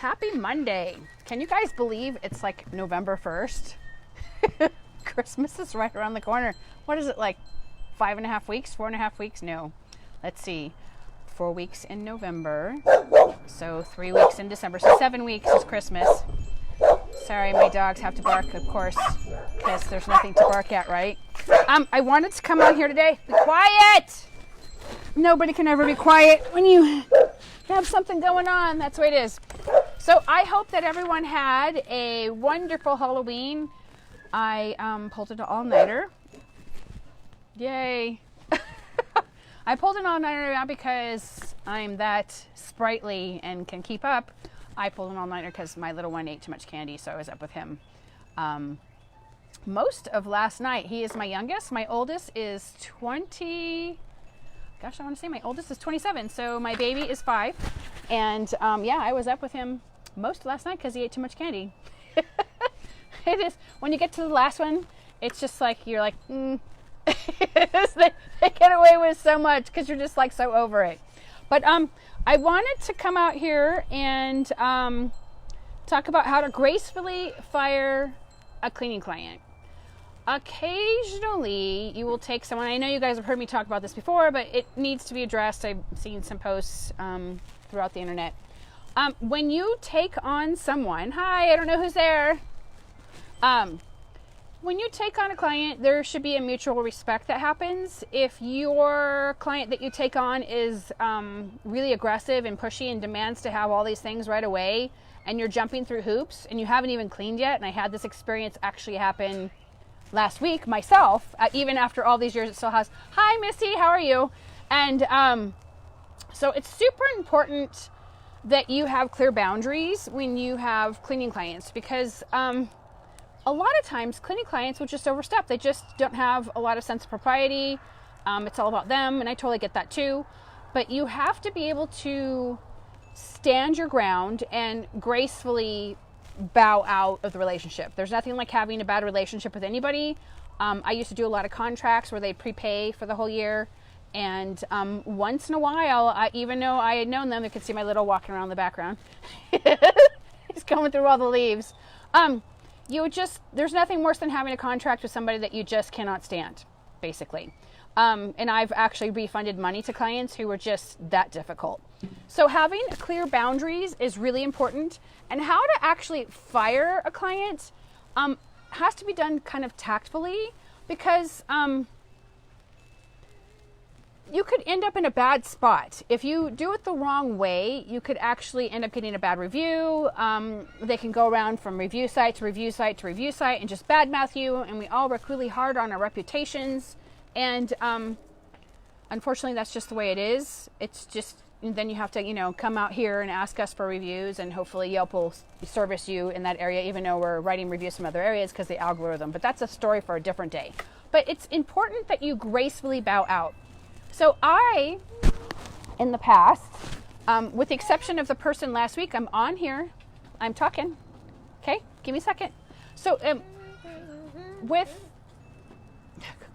Happy Monday. Can you guys believe it's like November 1st? Christmas is right around the corner. What is it, like 5.5 weeks, 4.5 weeks? No. Let's see. 4 weeks in November. So 3 weeks in December. So 7 weeks is Christmas. Sorry, my dogs have to bark, of course, because there's nothing to bark at, right? I wanted to come on here today. Be quiet! Nobody can ever be quiet when you have something going on. That's the way it is. So I hope that everyone had a wonderful Halloween. I pulled an all-nighter. Yay. I pulled an all-nighter not because I'm that sprightly and can keep up. I pulled an all-nighter because my little one ate too much candy, so I was up with him most of last night. He is my youngest. My oldest is 20. Gosh, I want to say my oldest is 27, so my baby is 5. And yeah, I was up with him most of last night because he ate too much candy. It is, when you get to the last one, it's just like, you're like, they get away with so much because you're just like so over it. But I wanted to come out here and talk about how to gracefully fire a cleaning client. Occasionally, you will take someone, I know you guys have heard me talk about this before, but it needs to be addressed. I've seen some posts throughout the internet. When you take on someone, hi, I don't know who's there. When you take on a client, there should be a mutual respect that happens. If your client that you take on is really aggressive and pushy and demands to have all these things right away, and you're jumping through hoops and you haven't even cleaned yet, and I had this experience actually happen last week myself, even after all these years, it still has. Hi, Missy, how are you? And so it's super important that you have clear boundaries when you have cleaning clients, because a lot of times cleaning clients will just overstep. They just don't have a lot of sense of propriety. It's all about them, and I totally get that too. But you have to be able to stand your ground and gracefully bow out of the relationship. There's nothing like having a bad relationship with anybody. I used to do a lot of contracts where they'd prepay for the whole year. And once in a while, even though I had known them, they could see my little walking around in the background. He's going through all the leaves. There's nothing worse than having a contract with somebody that you just cannot stand, basically. And I've actually refunded money to clients who were just that difficult. So having clear boundaries is really important. And how to actually fire a client has to be done kind of tactfully, because you could end up in a bad spot. If you do it the wrong way, you could actually end up getting a bad review. They can go around from review site to review site to review site and just badmouth you. And we all work really hard on our reputations. And unfortunately, that's just the way it is. It's just, then you have to, come out here and ask us for reviews, and hopefully Yelp will service you in that area, even though we're writing reviews from other areas because the algorithm. But that's a story for a different day. But it's important that you gracefully bow out. So I, in the past, with the exception of the person last week, I'm on here, I'm talking. Okay, give me a second. So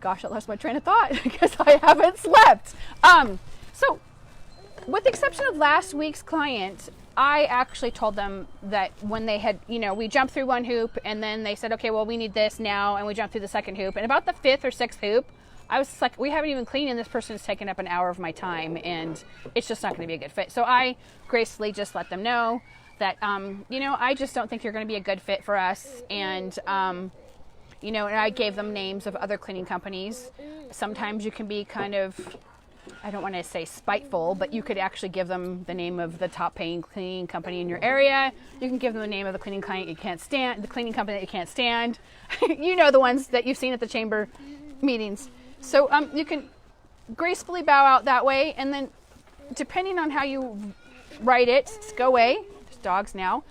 gosh, I lost my train of thought because I haven't slept. So with the exception of last week's client, I actually told them that when they had, we jumped through one hoop, and then they said, okay, well, we need this now. And we jumped through the second hoop. And about the 5th or 6th hoop, I was like, we haven't even cleaned, and this person's taken up an hour of my time, and it's just not going to be a good fit. So I gracefully just let them know that, I just don't think you're going to be a good fit for us. And, and I gave them names of other cleaning companies. Sometimes you can be kind of, I don't want to say spiteful, but you could actually give them the name of the top paying cleaning company in your area. You can give them the name of the cleaning client you can't stand, the cleaning company that you can't stand. The ones that you've seen at the chamber meetings. So you can gracefully bow out that way, and then depending on how you write it, go away, there's dogs now,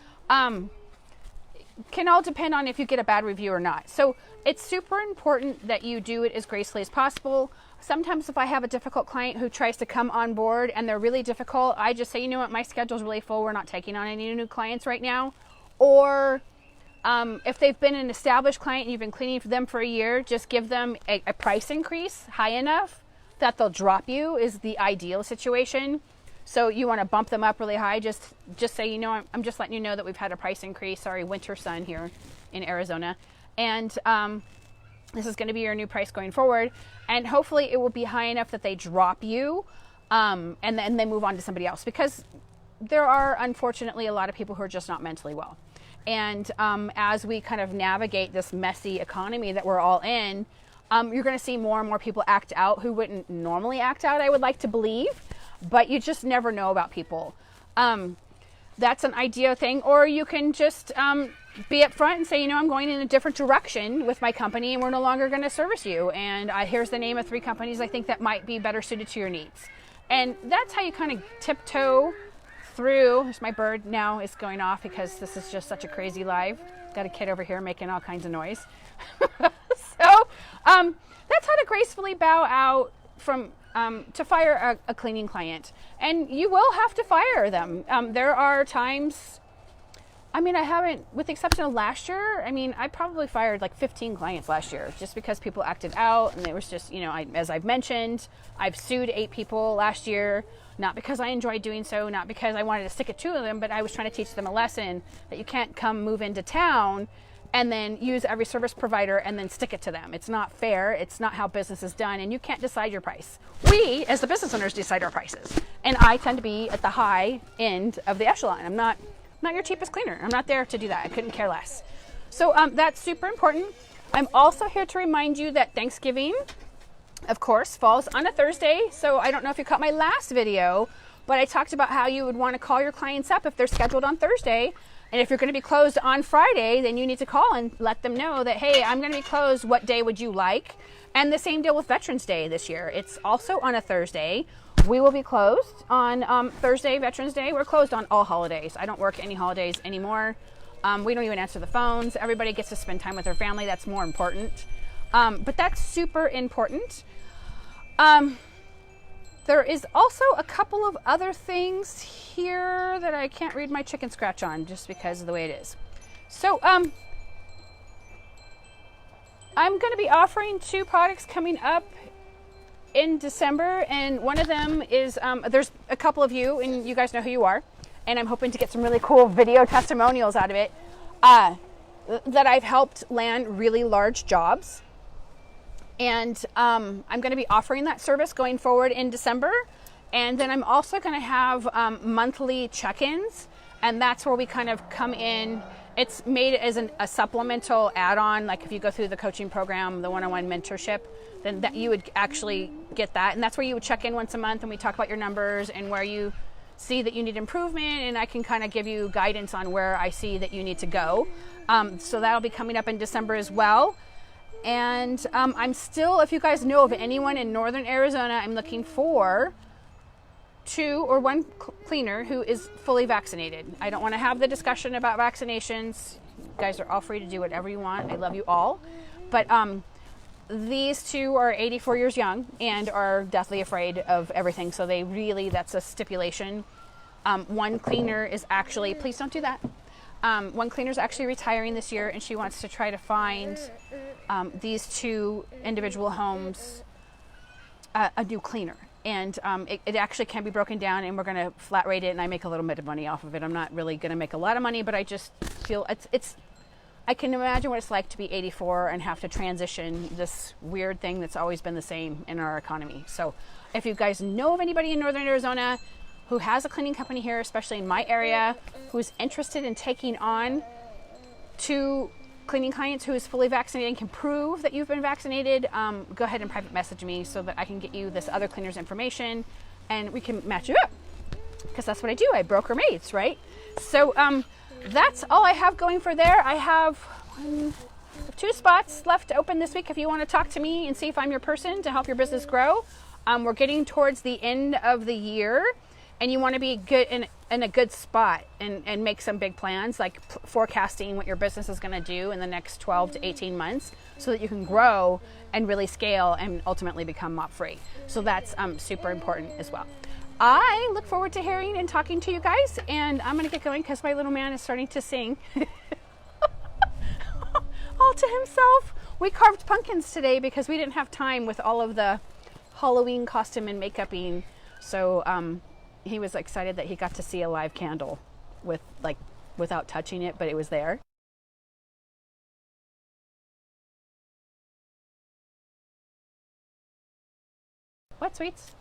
can all depend on if you get a bad review or not. So it's super important that you do it as gracefully as possible. Sometimes if I have a difficult client who tries to come on board and they're really difficult, I just say, you know what, my schedule's really full, we're not taking on any new clients right now. Or if they've been an established client and you've been cleaning for them for a year, just give them a price increase high enough that they'll drop you is the ideal situation. So you want to bump them up really high. Just say, you know, I'm just letting you know that we've had a price increase. Sorry, winter sun here in Arizona. And this is going to be your new price going forward. And hopefully it will be high enough that they drop you and then they move on to somebody else. Because there are, unfortunately, a lot of people who are just not mentally well. And as we kind of navigate this messy economy that we're all in, you're going to see more and more people act out who wouldn't normally act out, I would like to believe. But you just never know about people. That's an idea thing. Or you can just be upfront and say, you know, I'm going in a different direction with my company and we're no longer going to service you. And here's the name of 3 companies I think that might be better suited to your needs. And that's how you kind of tiptoe through. There's my bird now is going off because this is just such a crazy live. Got a kid over here making all kinds of noise. So that's how to gracefully bow out from to fire a cleaning client. And you will have to fire them. There are times, I mean, I haven't, with the exception of last year, I mean, I probably fired like 15 clients last year just because people acted out. And it was just, you know, as I've mentioned, I've sued 8 people last year. Not because I enjoyed doing so, not because I wanted to stick it to them, but I was trying to teach them a lesson that you can't come move into town and then use every service provider and then stick it to them. It's not fair. It's not how business is done, and you can't decide your price. We, as the business owners, decide our prices, and I tend to be at the high end of the echelon. I'm not your cheapest cleaner. I'm not there to do that. I couldn't care less. So that's super important. I'm also here to remind you that Thanksgiving, of course, falls on a Thursday. So I don't know if you caught my last video, but I talked about how you would want to call your clients up if they're scheduled on Thursday. And if you're going to be closed on Friday, then you need to call and let them know that, hey, I'm going to be closed. What day would you like? And the same deal with Veterans Day this year. It's also on a Thursday. We will be closed on Thursday, Veterans Day. We're closed on all holidays. I don't work any holidays anymore. We don't even answer the phones. Everybody gets to spend time with their family. That's more important. But that's super important. There is also a couple of other things here that I can't read my chicken scratch on just because of the way it is. So, I'm going to be offering 2 products coming up in December, and one of them is, there's a couple of you, and you guys know who you are, and I'm hoping to get some really cool video testimonials out of it, that I've helped land really large jobs. And I'm going to be offering that service going forward in December. And then I'm also going to have monthly check-ins. And that's where we kind of come in. It's made as a supplemental add-on. Like if you go through the coaching program, the one-on-one mentorship, then that you would actually get that. And that's where you would check in once a month and we talk about your numbers and where you see that you need improvement. And I can kind of give you guidance on where I see that you need to go. So that'll be coming up in December as well. And I'm still, if you guys know of anyone in northern Arizona, I'm looking for 2 or 1 cleaner who is fully vaccinated. I don't want to have the discussion about vaccinations. You guys are all free to do whatever you want. I love you all. But these 2 are 84 years young and are deathly afraid of everything. So they really, that's a stipulation. 1 cleaner is actually, please don't do that. 1 cleaner is actually retiring this year, and she wants to try to find these 2 individual homes a new cleaner. And it actually can be broken down, and we're going to flat rate it, and I make a little bit of money off of it. I'm not really going to make a lot of money, but I just feel it's I can imagine what it's like to be 84 and have to transition this weird thing that's always been the same in our economy. So if you guys know of anybody in northern Arizona who has a cleaning company here, especially in my area, who's interested in taking on 2 cleaning clients who is fully vaccinated and can prove that you've been vaccinated, go ahead and private message me so that I can get you this other cleaner's information and we can match you up. Because that's what I do. I broker mates, right? So that's all I have going for there. I have 2 spots left open this week if you want to talk to me and see if I'm your person to help your business grow. We're getting towards the end of the year. And you want to be good in a good spot and make some big plans, like forecasting what your business is going to do in the next 12 to 18 months so that you can grow and really scale and ultimately become mop-free. So that's super important as well. I look forward to hearing and talking to you guys, and I'm going to get going because my little man is starting to sing all to himself. We carved pumpkins today because we didn't have time with all of the Halloween costume and makeuping. So he was excited that he got to see a live candle with like without touching it, but it was there. What, sweets?